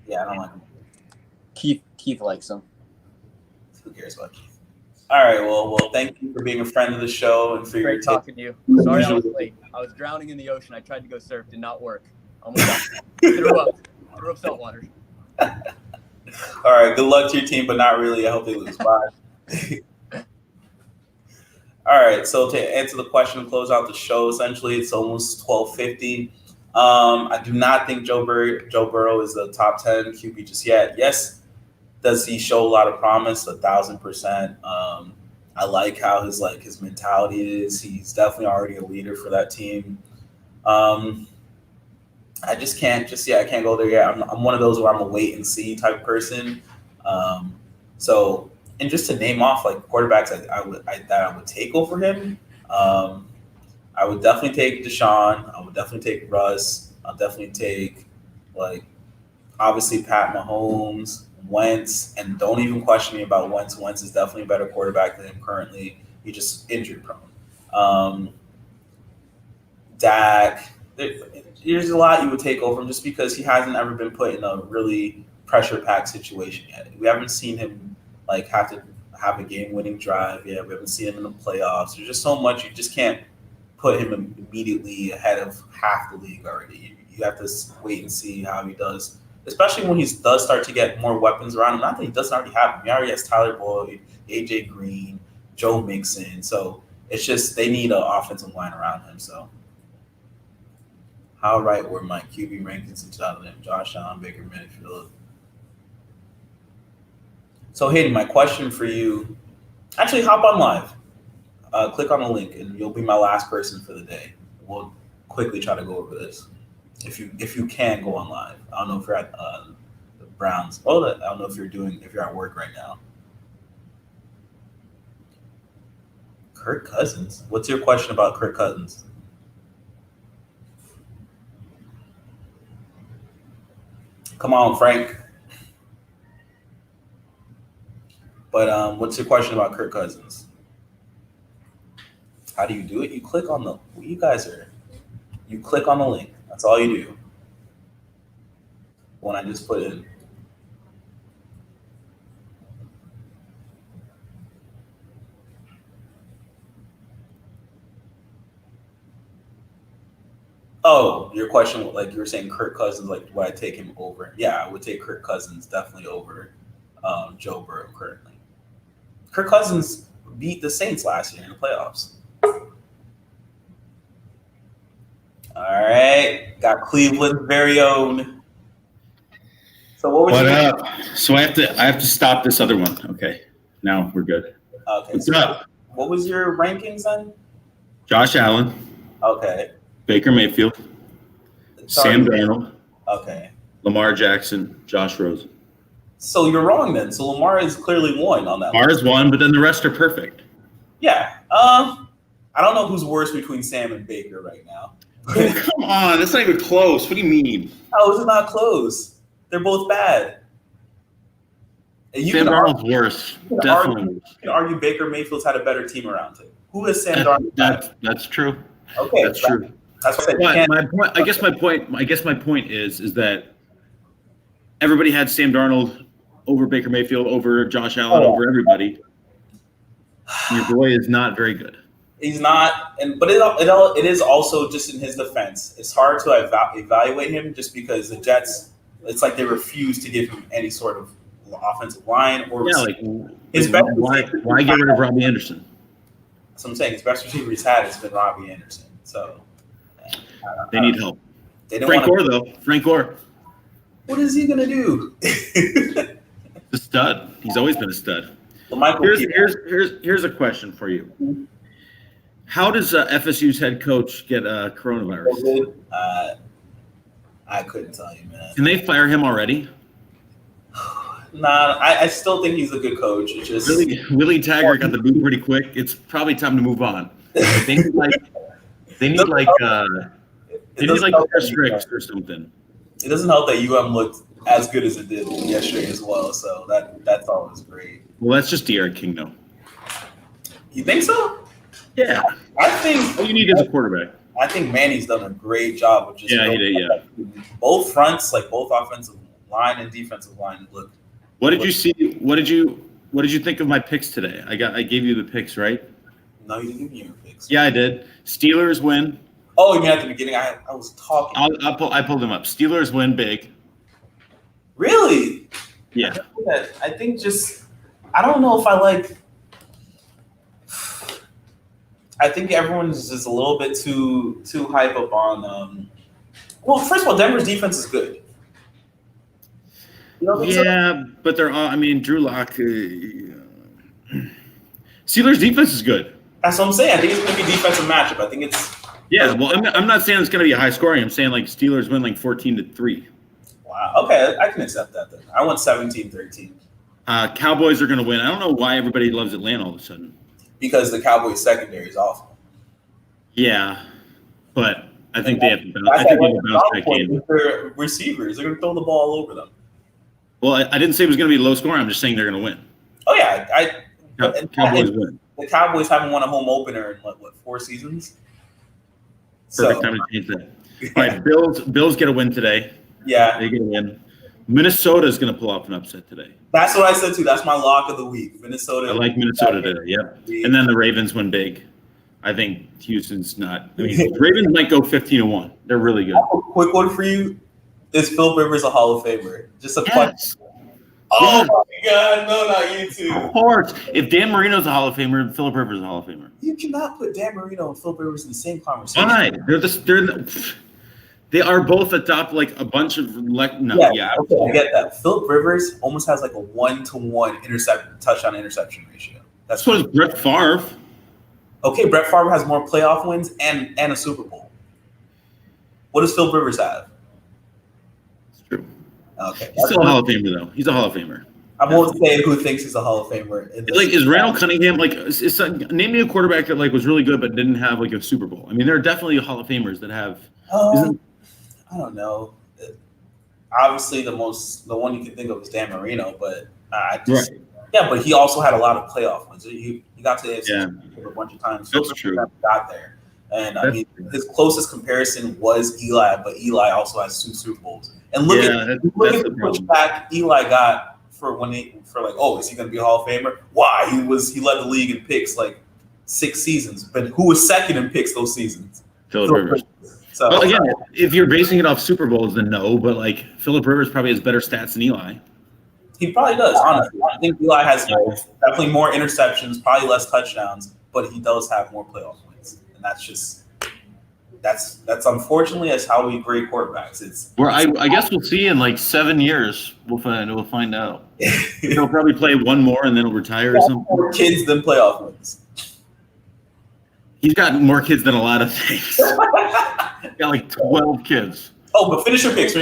A: Yeah, I don't like them.
B: Keith likes them.
A: Who cares about Keith? All right, well, thank you for being a friend of the show and for your
B: great talking to you. Sorry I was late. I was drowning in the ocean. I tried to go surf, did not work. Almost threw up salt water.
A: All right, good luck to your team, but not really. I hope they lose. Bye. All right, so to answer the question and close out the show, essentially, it's almost 12:50. I do not think Joe Burrow is the top 10 QB just yet. Yes, does he show a lot of promise? 1,000%. I like how his mentality is. He's definitely already a leader for that team. I just can't I can't go there yet. I'm one of those where I'm a wait and see type person. And just to name off like quarterbacks that I would take over him, I would definitely take Deshaun. I would definitely take Russ. I'll definitely take obviously Pat Mahomes, Wentz, and don't even question me about Wentz. Wentz is definitely a better quarterback than him currently. He's just injury prone. Dak. There's a lot you would take over him just because he hasn't ever been put in a really pressure-packed situation yet. We haven't seen him have to have a game-winning drive yet. We haven't seen him in the playoffs. There's just so much. You just can't put him immediately ahead of half the league already. You have to wait and see how he does, especially when he does start to get more weapons around him. Not that he doesn't already have them. He already has Tyler Boyd, A.J. Green, Joe Mixon. So it's just they need an offensive line around him. So how right were my QB rankings in 2000? Josh Allen, Baker Mayfield. So Hayden, my question for you, actually hop on live. Click on the link and you'll be my last person for the day. We'll quickly try to go over this. If you can go on live. I don't know if you're at the Browns. I don't know if you're at work right now. Kirk Cousins. What's your question about Kirk Cousins? Come on, Frank. But what's your question about Kirk Cousins? How do you do it? You click on you click on the link. That's all you do. When I just put in. Oh, your question, like you were saying, Kirk Cousins, like, would I take him over? Yeah, I would take Kirk Cousins definitely over Joe Burrow currently. Kirk Cousins beat the Saints last year in the playoffs. All right, got Cleveland's very own. So what
C: up? So I have to stop this other one. Okay, now we're good.
A: Okay.
C: What's up?
A: What was your rankings then?
C: Josh Allen.
A: Okay.
C: Baker Mayfield. Sam Darnold.
A: Okay.
C: Lamar Jackson, Josh Rosen.
A: So you're wrong then. So Lamar is clearly one on that.
C: Lamar is one, but then the rest are perfect.
A: Yeah. I don't know who's worse between Sam and Baker right now.
C: Oh, come on, that's not even close. What do you mean?
A: How is it not close? They're both bad.
C: Sam Darnold's worse. Definitely.
A: You can argue Baker Mayfield's had a better team around him. Who is Sam Darnold?
C: That's true.
A: Okay,
C: that's true.
A: That's what
C: I guess my point is that everybody had Sam Darnold over Baker Mayfield, over Josh Allen, over everybody. Your boy is not very good.
A: He's not, but it is also just in his defense. It's hard to evaluate him just because the Jets. It's like they refuse to give him any sort of offensive line or
C: his best. Why get rid of Robbie Anderson?
A: That's what I'm saying. His best receiver he's had has been Robbie Anderson. So
C: they need help. Frank Gore though. Frank Gore.
A: What is he gonna do?
C: A stud. He's always been a stud. Here's a question for you. How does FSU's head coach get coronavirus?
A: I couldn't tell you, man.
C: Can they fire him already?
A: Nah, I still think he's a good coach. It's just
C: Willie Taggart got the boot pretty quick. It's probably time to move on. They need Chris Ricks or something.
A: It doesn't help that looked as good as it did yesterday as well. So that's always great.
C: Well, that's just De'Aaron King, though.
A: You think so?
C: Yeah.
A: I think
C: all you need is a quarterback.
A: I think Manny's done a great job of just
C: he did. Yeah.
A: Both fronts, like both offensive line and defensive line, look.
C: What did you see? What did you think of my picks today? I gave you the picks, right?
A: No, you didn't give me your picks.
C: Yeah, I did. Steelers win.
A: Oh, you mean at the beginning? I was talking.
C: I pulled them up. Steelers win big.
A: Really?
C: Yeah.
A: I think I don't know if I like. I think everyone's just a little bit too hype up on. Well, first of all, Denver's defense is good. You know
C: yeah, but they're all. I mean, Drew Lock. Steelers defense is good.
A: That's what I'm saying. I think it's going to be a defensive matchup. I think it's.
C: Yeah, well, I'm not saying it's going to be a high scoring. I'm saying like Steelers win like 14-3.
A: Wow. Okay, I can accept that then. I went 17-13.
C: Cowboys are going to win. I don't know why everybody loves Atlanta all of a sudden.
A: Because the Cowboys secondary is awful.
C: Yeah, but I think they have to bounce. I think they have to bounce back in.
A: Their receivers, they're going to throw the ball all over them.
C: Well, I didn't say it was going to be low scoring. I'm just saying they're going to win.
A: Oh yeah,
C: Cowboys win.
A: The Cowboys haven't won a home opener in what 4 seasons?
C: Perfect time to change that. All right, Bills get a win today.
A: Yeah,
C: they get a win. Minnesota is going to pull off an upset today.
A: That's what I said too. That's my lock of the week. Minnesota.
C: I like Minnesota today. Yep. And then the Ravens win big. I think Houston's not. I mean, the Ravens might go 15-1. They're really good.
A: Quick one for you: is Philip Rivers a Hall of Famer? Just a
C: yes.
A: Oh my God! No, not you two.
C: Of course. If Dan Marino's a Hall of Famer, Philip Rivers is a Hall of Famer.
A: You cannot put Dan Marino and Philip Rivers in the same conversation.
C: Why? They are both atop like a bunch of yeah.
A: Okay, I get that. Philip Rivers almost has like a 1-to-1 touchdown interception ratio. That's
C: what is Brett Favre.
A: Okay, Brett Favre has more playoff wins and a Super Bowl. What does Philip Rivers have?
C: It's true.
A: Okay,
C: he's still a Hall of Famer though. He's a Hall of Famer.
A: I won't say who thinks he's a Hall of Famer.
C: Is Randall Cunningham name me a quarterback that was really good but didn't have like a Super Bowl? I mean, there are definitely Hall of Famers that have.
A: I don't know. Obviously, the one you can think of is Dan Marino, but yeah, but he also had a lot of playoff wins. He got to the AFC a bunch of times.
C: That's true.
A: Got there, and I mean, his closest comparison was Eli, but Eli also has 2 Super Bowls. And look at the pushback Eli got is he going to be a Hall of Famer? Why he led the league in picks like 6 seasons, but who was second in picks those seasons?
C: Philip Rivers. So, well, again, if you're basing it off Super Bowls, then no. But like Philip Rivers probably has better stats than Eli.
A: He probably does. Honestly, I think Eli has definitely more interceptions, probably less touchdowns, but he does have more playoff wins, and that's unfortunately that's how we grade quarterbacks.
C: I guess we'll see in like 7 years. We'll find out. He'll probably play one more and then he'll retire or something.
A: More kids than playoff wins.
C: He's got more kids than a lot of things. He's got like 12 kids.
A: Oh, but finish your picks.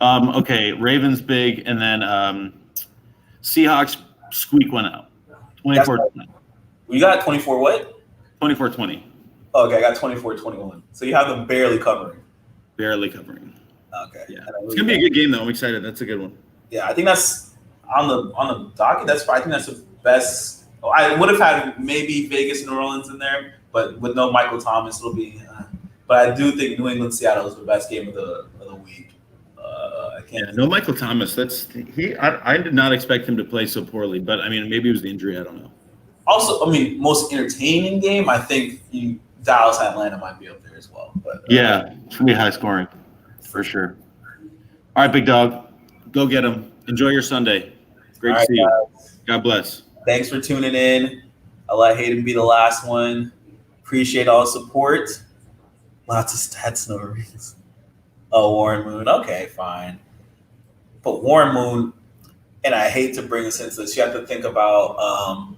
C: Okay, Ravens big, and then Seahawks squeak one out. 24-20.
A: You got 24 what?
C: 24-20.
A: Okay, I got 24-21. So you have them barely covering.
C: Barely covering.
A: Okay.
C: Yeah. It's gonna be a good game though. I'm excited. That's a good one.
A: Yeah, I think that's on the docket. I think that's the best. I would have had maybe Vegas, New Orleans in there, but with no Michael Thomas, it'll be. But I do think New England, Seattle is the best game of the week. I can't.
C: Yeah, no Michael Thomas. I did not expect him to play so poorly, but I mean, maybe it was the injury. I don't know.
A: Also, I mean, most entertaining game. I think Dallas, Atlanta might be up there as well. But
C: yeah, it's gonna be high scoring for sure. All right, big dog, go get him. Enjoy your Sunday. Great to see you. God bless.
A: Thanks for tuning in. I'll let Hayden be the last one. Appreciate all the support. Lots of stats, no reasons. Oh, Warren Moon. Okay, fine. But Warren Moon, and I hate to bring this into this, you have to think about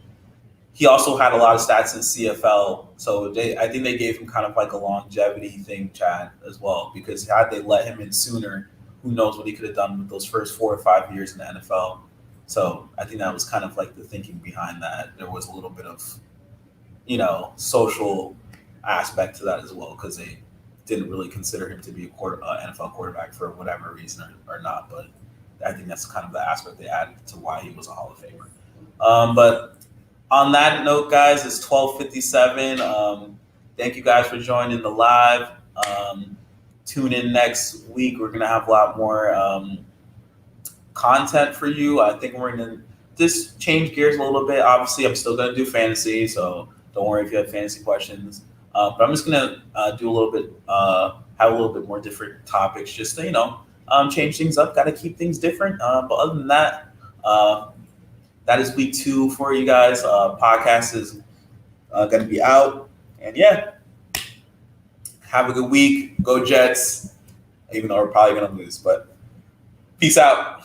A: he also had a lot of stats in CFL. So I think they gave him kind of like a longevity thing, Chad, as well. Because had they let him in sooner, who knows what he could have done with those first 4 or 5 years in the NFL. So I think that was kind of like the thinking behind that. There was a little bit of, social aspect to that as well, because they didn't really consider him to be a NFL quarterback for whatever reason or not. But I think that's kind of the aspect they added to why he was a Hall of Famer. But on that note, guys, it's 12:57. Thank you guys for joining the live. Tune in next week. We're going to have a lot more content for you. I think we're going to just change gears a little bit. Obviously, I'm still going to do fantasy, so don't worry if you have fantasy questions. But I'm just going to do a little bit, have a little bit more different topics just to, change things up. Got to keep things different. But other than that, that is week 2 for you guys. Podcast is going to be out. And yeah, have a good week. Go Jets, even though we're probably going to lose. But peace out.